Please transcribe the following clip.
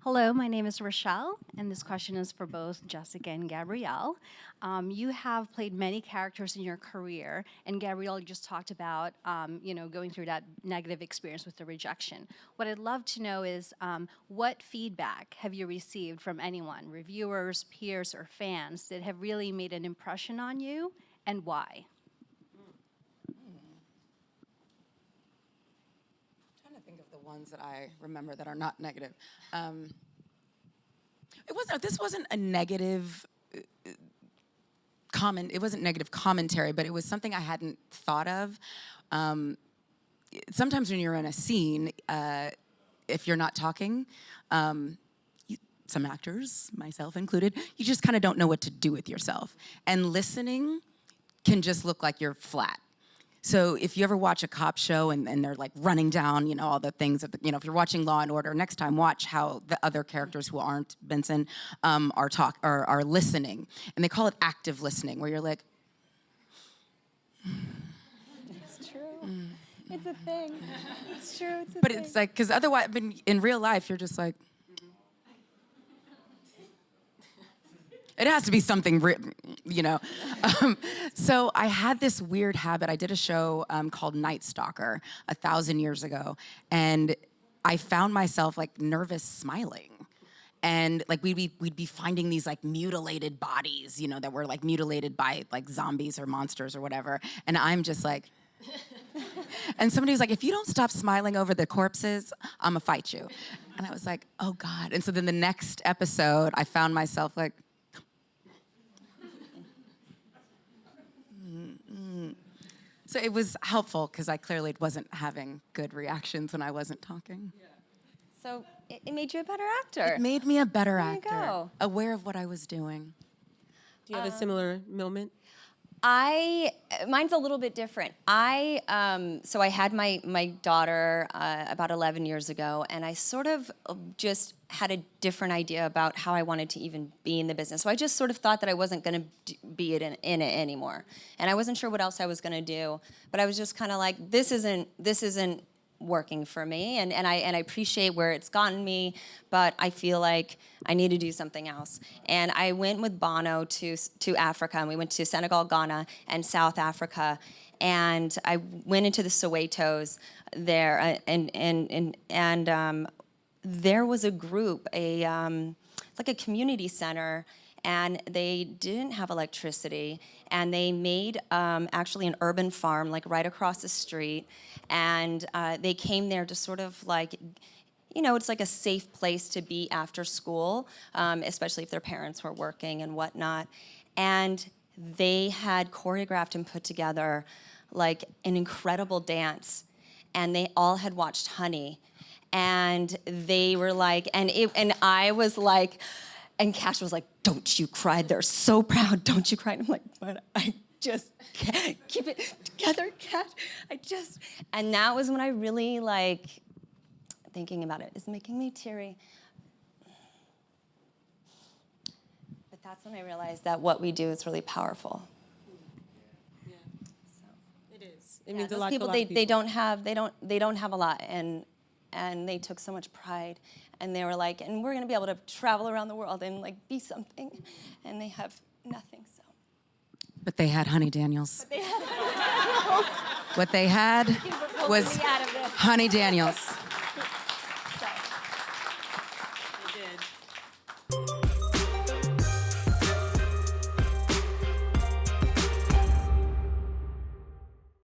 Hello, my name is Rochelle, and this question is for both Jessica and Gabrielle. You have played many characters in your career, and Gabrielle, you just talked about, going through that negative experience with the rejection. What I'd love to know is, what feedback have you received from anyone, reviewers, peers, or fans, that have really made an impression on you, and why? Trying to think of the ones that I remember that are not negative. This wasn't a negative comment. It wasn't negative commentary, but it was something I hadn't thought of. Sometimes when you're in a scene, if you're not talking, some actors, myself included, you just kind of don't know what to do with yourself. And listening can just look like you're flat. So if you ever watch a cop show and they're like running down, all the things that, if you're watching Law and Order, next time watch how the other characters who aren't Benson are listening. And they call it active listening, where you're like, It's true. It's a thing. It's true. It's a but thing. it's like, because otherwise, in real life, you're just like, it has to be something, So I had this weird habit. I did a show called Night Stalker 1,000 years ago, and I found myself like nervous smiling. And like we'd be finding these like mutilated bodies, that were like mutilated by like zombies or monsters or whatever. And I'm just like, and somebody was like, if you don't stop smiling over the corpses, I'm gonna fight you. And I was like, oh God. And so then the next episode, I found myself like, so it was helpful because I clearly wasn't having good reactions when I wasn't talking. Yeah. So it made you a better actor. It made me a better There actor, you go. aware of what I was doing. Do you have a similar moment? Mine's a little bit different. So I had my daughter about 11 years ago, and I sort of just had a different idea about how I wanted to even be in the business. So I just sort of thought that I wasn't going to be in it anymore, and I wasn't sure what else I was going to do. But I was just kind of like, this isn't working for me, and I appreciate where it's gotten me, but I feel like I need to do something else. And I went with Bono to Africa, and we went to Senegal, Ghana, and South Africa, and I went into the Sowetos there, and there was a group, like a community center, and they didn't have electricity, and they made actually an urban farm like right across the street, and they came there to sort of like, it's like a safe place to be after school, especially if their parents were working and whatnot. And they had choreographed and put together like an incredible dance, and they all had watched Honey, and they were like, and I was like, and Cash was like, don't you cry, they're so proud, don't you cry. And I'm like, but I just can't keep it together, Cash. And that was when I really like, thinking about it is making me teary. But that's when I realized that what we do is really powerful. Yeah. So, It is. It means a those lot to a people, lot of people. they don't have a lot, and they took so much pride, and they were like, and we're gonna be able to travel around the world and like be something, and they have nothing. So. But they had Honey Daniels. But they had What they had Thank you for pulling was me out of this. Honey Daniels.